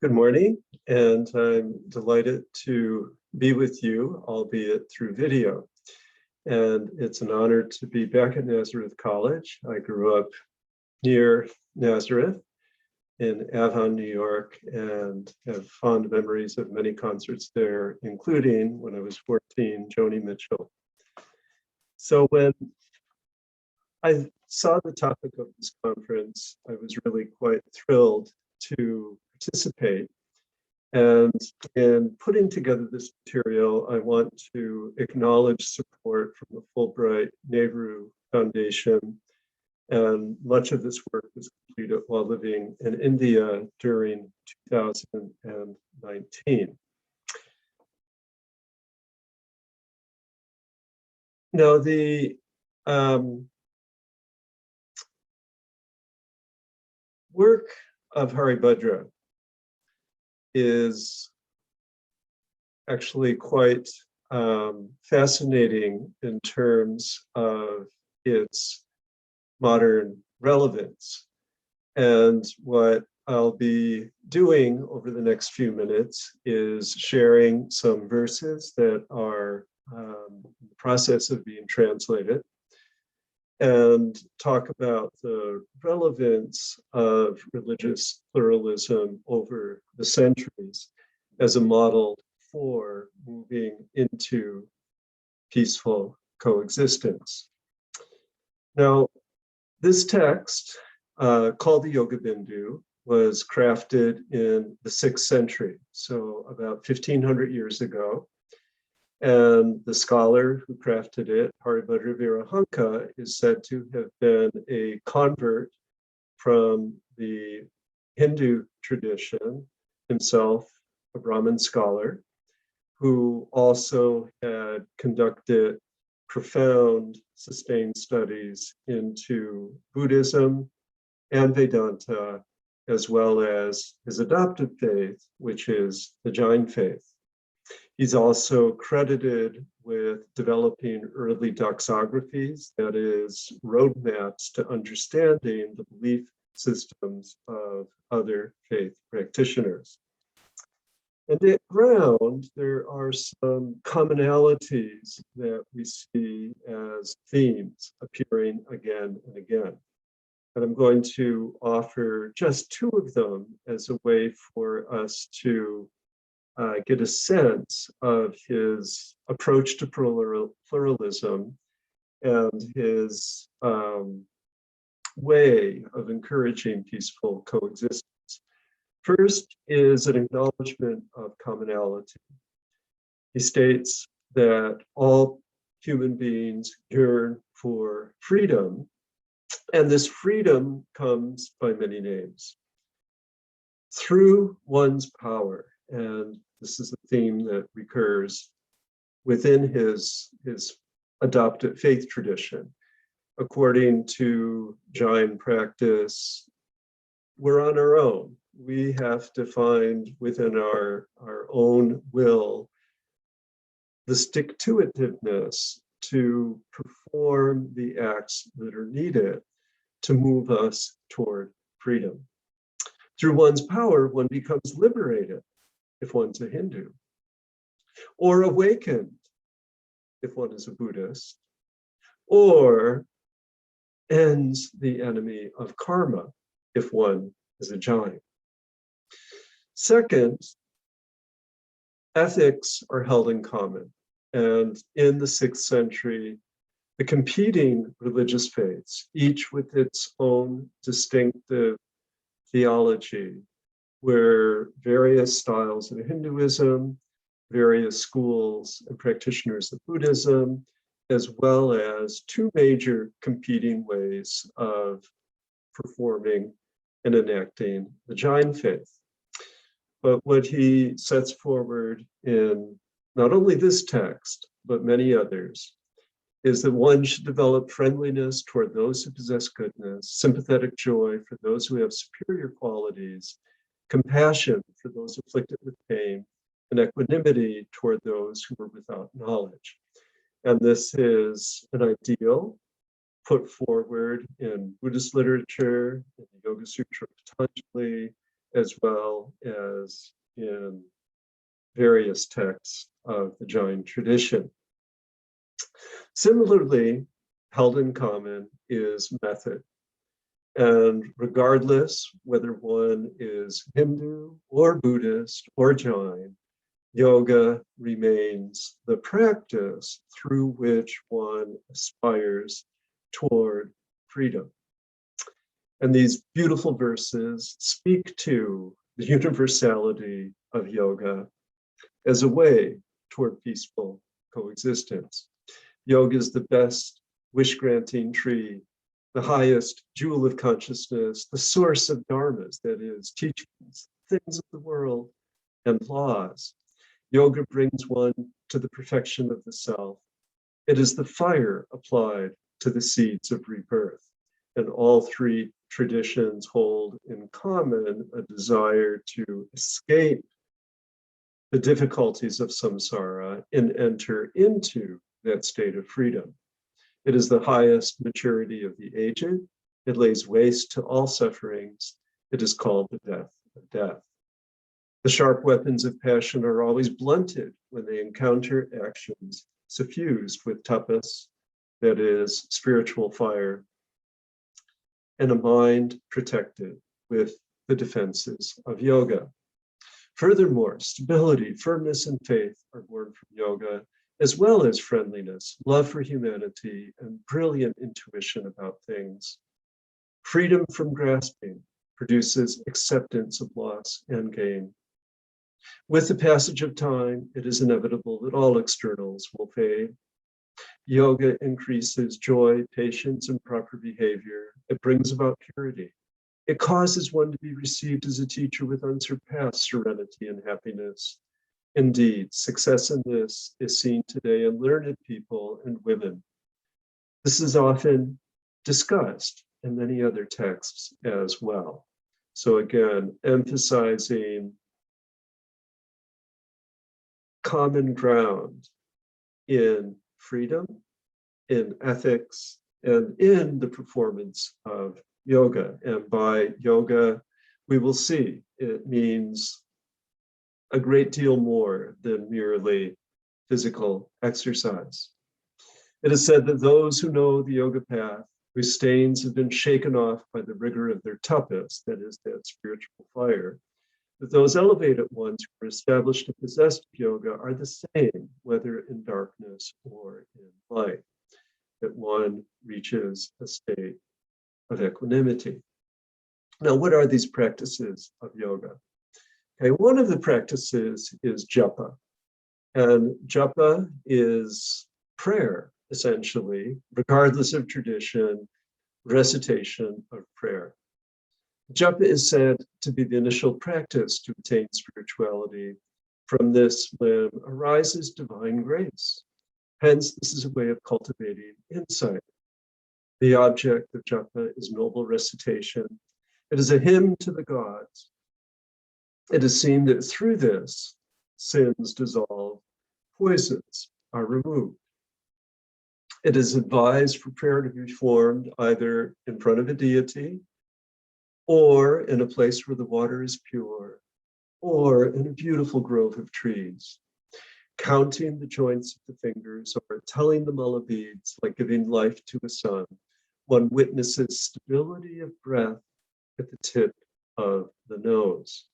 Good morning, and I'm delighted to be with you, albeit through video. And it's an honor to be back at Nazareth College. I grew up near Nazareth in Avon, New York, and have fond memories of many concerts there, including when I was 14, Joni Mitchell. So when I saw the topic of this conference, I was really quite thrilled to participate. And in putting together this material, I want to acknowledge support from the Fulbright Nehru Foundation. And much of this work was completed while living in India during 2019. Now, the work of Haribhadra is actually quite fascinating in terms of its modern relevance. And what I'll be doing over the next few minutes is sharing some verses that are in the process of being translated, and talk about the relevance of religious pluralism over the centuries as a model for moving into peaceful coexistence. Now, this text, called the Yoga Bindu, was crafted in the 6th century, so about 1500 years ago. And the scholar who crafted it, Haribhadra Virahanka, is said to have been a convert from the Hindu tradition, himself a Brahmin scholar, who also had conducted profound, sustained studies into Buddhism and Vedanta, as well as his adopted faith, which is the Jain faith. He's also credited with developing early doxographies, that is, roadmaps to understanding the belief systems of other faith practitioners. And at ground, there are some commonalities that we see as themes appearing again and again. And I'm going to offer just two of them as a way for us to get a sense of his approach to pluralism and his way of encouraging peaceful coexistence. First is an acknowledgement of commonality. He states that all human beings yearn for freedom, and this freedom comes by many names. Through one's power, and this is a theme that recurs within his adopted faith tradition. According to Jain practice, we're on our own. We have to find within our own will the stick-to-itiveness to perform the acts that are needed to move us toward freedom. Through one's power, one becomes liberated if one's a Hindu, or awakened if one is a Buddhist, or ends the enemy of karma if one is a Jain. Second, ethics are held in common. And in the 6th century, the competing religious faiths, each with its own distinctive theology, where various styles of Hinduism, various schools and practitioners of Buddhism, as well as two major competing ways of performing and enacting the Jain faith. But what he sets forward in not only this text, but many others, is that one should develop friendliness toward those who possess goodness, sympathetic joy for those who have superior qualities, compassion for those afflicted with pain, and equanimity toward those who are without knowledge. And this is an ideal put forward in Buddhist literature, in the Yoga Sutra of Patanjali, as well as in various texts of the Jain tradition. Similarly, held in common is method. And regardless whether one is Hindu or Buddhist or Jain, yoga remains the practice through which one aspires toward freedom. And these beautiful verses speak to the universality of yoga as a way toward peaceful coexistence. Yoga is the best wish-granting tree, the highest jewel of consciousness, the source of dharmas, that is, teachings, things of the world, and laws. Yoga brings one to the perfection of the self. It is the fire applied to the seeds of rebirth. And all three traditions hold in common a desire to escape the difficulties of samsara and enter into that state of freedom. It is the highest maturity of the aged. It lays waste to all sufferings. It is called the death of death. The sharp weapons of passion are always blunted when they encounter actions suffused with tapas, that is, spiritual fire, and a mind protected with the defenses of yoga. Furthermore, stability, firmness, and faith are born from yoga, as well as friendliness, love for humanity, and brilliant intuition about things. Freedom from grasping produces acceptance of loss and gain. With the passage of time, it is inevitable that all externals will fade. Yoga increases joy, patience, and proper behavior. It brings about purity. It causes one to be received as a teacher with unsurpassed serenity and happiness. Indeed, success in this is seen today in learned people and women. This is often discussed in many other texts as well. So again, emphasizing common ground in freedom, in ethics, and in the performance of yoga. And by yoga, we will see it means a great deal more than merely physical exercise. It is said that those who know the yoga path, whose stains have been shaken off by the rigor of their tapas, that is, that spiritual fire, that those elevated ones who are established and possessed of yoga are the same, whether in darkness or in light, that one reaches a state of equanimity. Now, what are these practices of yoga? Okay, one of the practices is japa. And japa is prayer, essentially, regardless of tradition, recitation of prayer. Japa is said to be the initial practice to attain spirituality. From this limb arises divine grace. Hence, this is a way of cultivating insight. The object of japa is noble recitation. It is a hymn to the gods. It is seen that through this, sins dissolve, poisons are removed. It is advised for prayer to be formed either in front of a deity, or in a place where the water is pure, or in a beautiful grove of trees. Counting the joints of the fingers or telling the mala beads like giving life to a son, one witnesses stability of breath at the tip of the nose.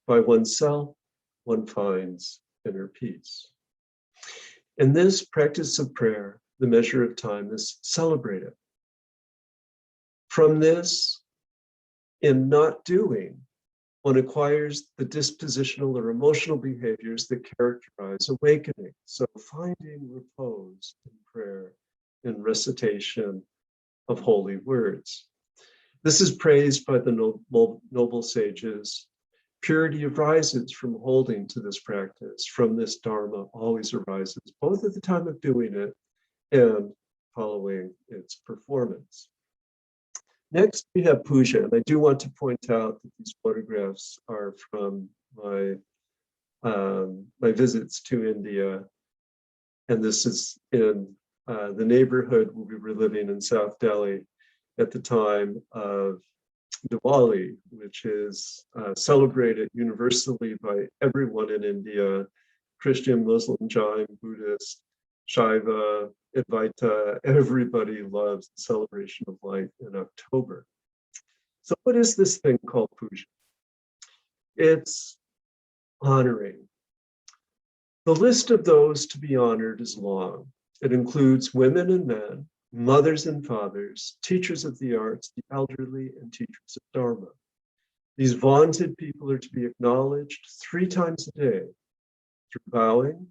By oneself, one finds inner peace. In this practice of prayer, the measure of time is celebrated. From this, in not doing, one acquires the dispositional or emotional behaviors that characterize awakening. So finding repose in prayer, in recitation of holy words. This is praised by the noble sages. Purity arises from holding to this practice. From this dharma always arises, both at the time of doing it and following its performance. Next, we have puja, and I do want to point out that these photographs are from my visits to India, and this is in the neighborhood where we were living in South Delhi at the time of Diwali, which is celebrated universally by everyone in India, Christian, Muslim, Jain, Buddhist, Shaiva, Advaita, everybody loves the celebration of light in October. So what is this thing called puja? It's honoring. The list of those to be honored is long. It includes women and men, mothers and fathers, teachers of the arts, the elderly, and teachers of Dharma. These vaunted people are to be acknowledged 3 times a day through bowing,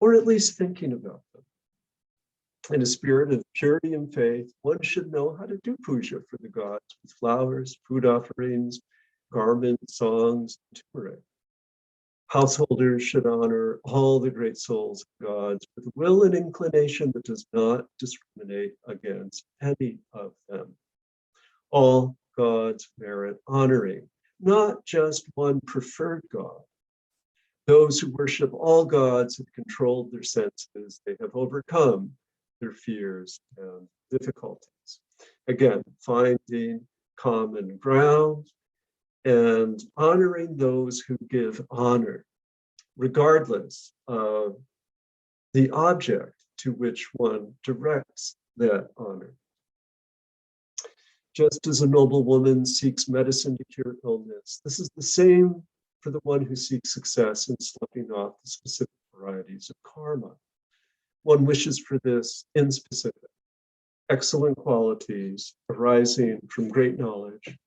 or at least thinking about them. In a spirit of purity and faith, one should know how to do puja for the gods with flowers, food offerings, garments, songs, and turmeric. Householders should honor all the great souls of gods with a will and inclination that does not discriminate against any of them. All gods merit honoring, not just one preferred god. Those who worship all gods have controlled their senses. They have overcome their fears and difficulties. Again, finding common ground and honoring those who give honor, regardless of the object to which one directs that honor. Just as a noble woman seeks medicine to cure illness, this is the same for the one who seeks success in sloughing off the specific varieties of karma. One wishes for this in specific, excellent qualities arising from great knowledge,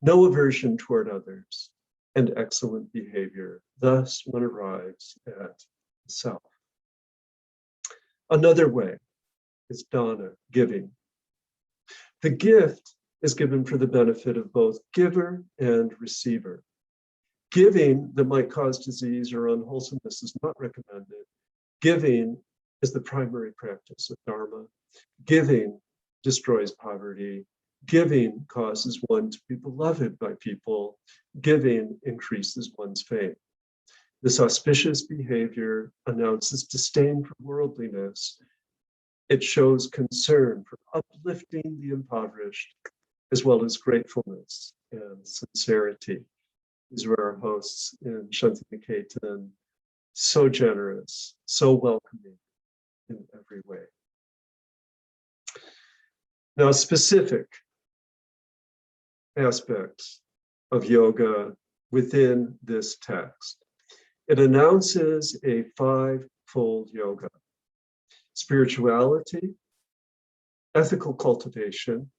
no aversion toward others, and excellent behavior. Thus, one arrives at the self. Another way is dana, giving. The gift is given for the benefit of both giver and receiver. Giving that might cause disease or unwholesomeness is not recommended. Giving is the primary practice of Dharma. Giving destroys poverty. Giving causes one to be beloved by people. Giving increases one's faith. This auspicious behavior announces disdain for worldliness. It shows concern for uplifting the impoverished, as well as gratefulness and sincerity. These were our hosts in Shantiniketan, so generous, so welcoming in every way. Now, specific aspects of yoga within this text. It announces a 5-fold yoga: spirituality, ethical cultivation,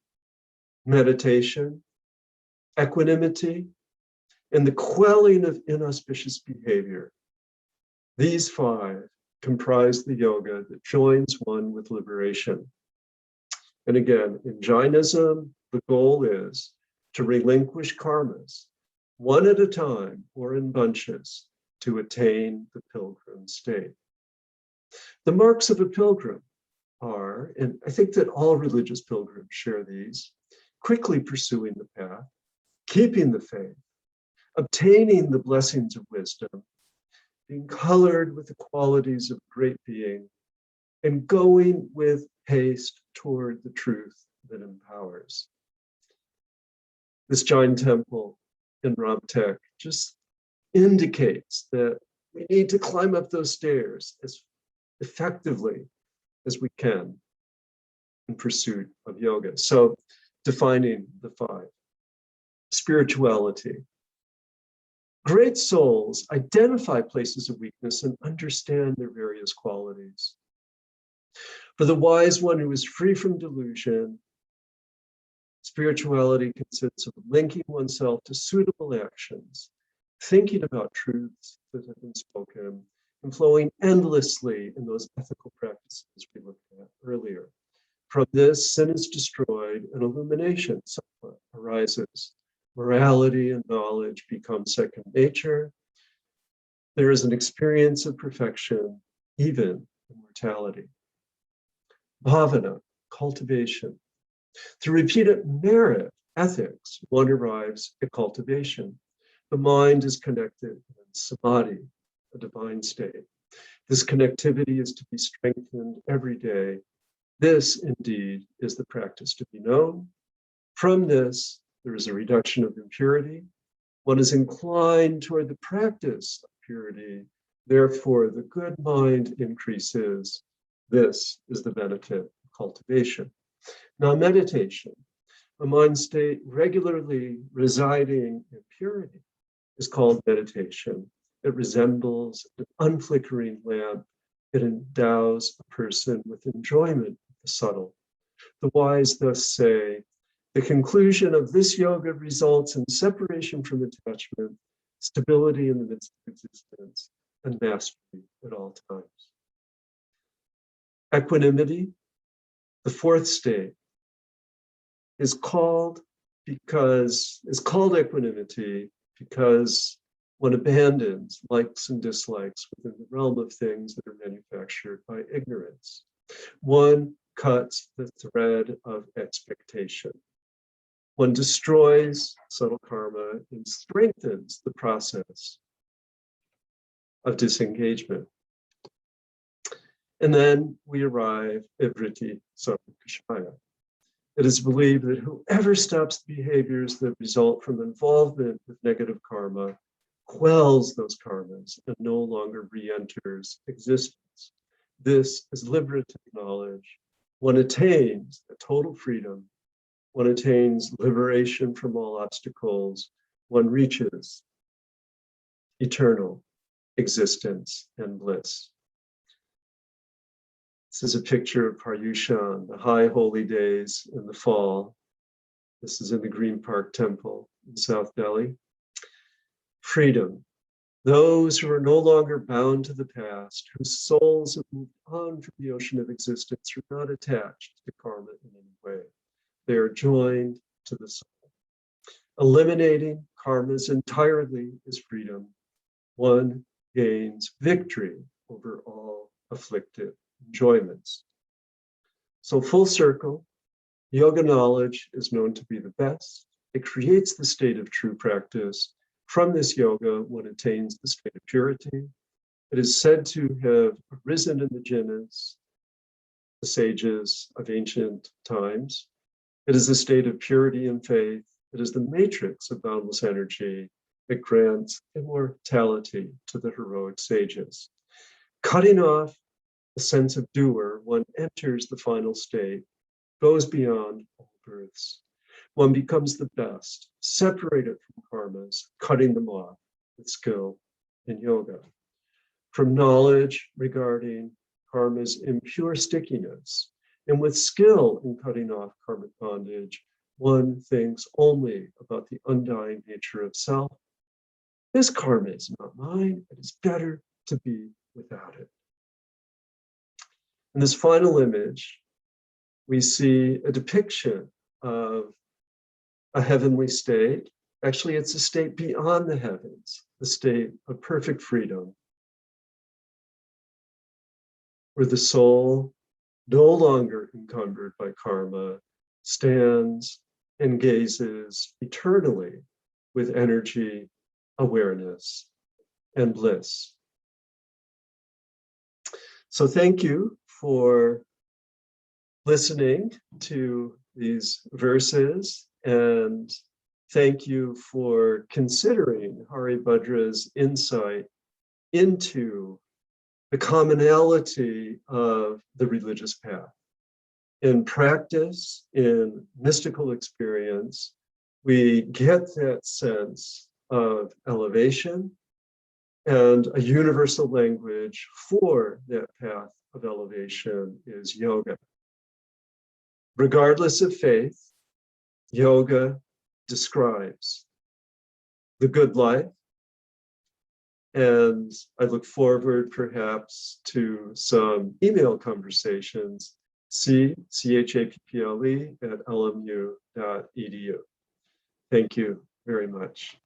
meditation, equanimity, and the quelling of inauspicious behavior. These 5 comprise the yoga that joins one with liberation. And again, in Jainism, the goal is to relinquish karmas, one at a time or in bunches, to attain the pilgrim state. The marks of a pilgrim are, and I think that all religious pilgrims share these: quickly pursuing the path, keeping the faith, obtaining the blessings of wisdom, being colored with the qualities of great being, and going with haste toward the truth that empowers. This Jain temple in Ramtek just indicates that we need to climb up those stairs as effectively as we can in pursuit of yoga. So, defining the 5. Spirituality. Great souls identify places of weakness and understand their various qualities. For the wise one who is free from delusion, spirituality consists of linking oneself to suitable actions, thinking about truths that have been spoken, and flowing endlessly in those ethical practices we looked at earlier. From this, sin is destroyed and illumination arises. Morality and knowledge become second nature. There is an experience of perfection, even in mortality. Bhavana, cultivation. Through repeated merit, ethics, one arrives at cultivation. The mind is connected in samadhi, a divine state. This connectivity is to be strengthened every day. This, indeed, is the practice to be known. From this, there is a reduction of impurity. One is inclined toward the practice of purity. Therefore, the good mind increases. This is the benefit of cultivation. Now, meditation, a mind state regularly residing in purity, is called meditation. It resembles an unflickering lamp. It endows a person with enjoyment of the subtle. The wise thus say, the conclusion of this yoga results in separation from attachment, stability in the midst of existence, and mastery at all times. Equanimity, the fourth state, is called equanimity because one abandons likes and dislikes within the realm of things that are manufactured by ignorance. One cuts the thread of expectation. One destroys subtle karma and strengthens the process of disengagement. And then we arrive at vritti sampakashaya. It is believed that whoever stops the behaviors that result from involvement with negative karma quells those karmas and no longer re-enters existence. This is liberative knowledge. One attains a total freedom. One attains liberation from all obstacles. One reaches eternal existence and bliss. This is a picture of Paryushan, the high holy days in the fall. This is in the Green Park Temple in South Delhi. Freedom. Those who are no longer bound to the past, whose souls have moved on from the ocean of existence, are not attached to karma in any way. They are joined to the soul. Eliminating karmas entirely is freedom. One gains victory over all afflictive enjoyments. So full circle, yoga knowledge is known to be the best. It creates the state of true practice. From this yoga, one attains the state of purity. It is said to have arisen in the Jinnas, the sages of ancient times. It is a state of purity and faith. It is the matrix of boundless energy. It grants immortality to the heroic sages. Cutting off the sense of doer, one enters the final state, goes beyond all births. One becomes the best, separated from karmas, cutting them off with skill in yoga. From knowledge regarding karma's impure stickiness, and with skill in cutting off karmic bondage, one thinks only about the undying nature of self. This karma is not mine. It is better to be without it. In this final image, we see a depiction of a heavenly state. Actually, it's a state beyond the heavens, the state of perfect freedom, where the soul, no longer encumbered by karma, stands and gazes eternally with energy, awareness, and bliss. So thank you for listening to these verses, and thank you for considering Haribhadra's insight into the commonality of the religious path. In practice, in mystical experience, we get that sense of elevation, and a universal language for that path of elevation is yoga. Regardless of faith, yoga describes the good life, and I look forward perhaps to some email conversations, chapple@lmu.edu. Thank you very much.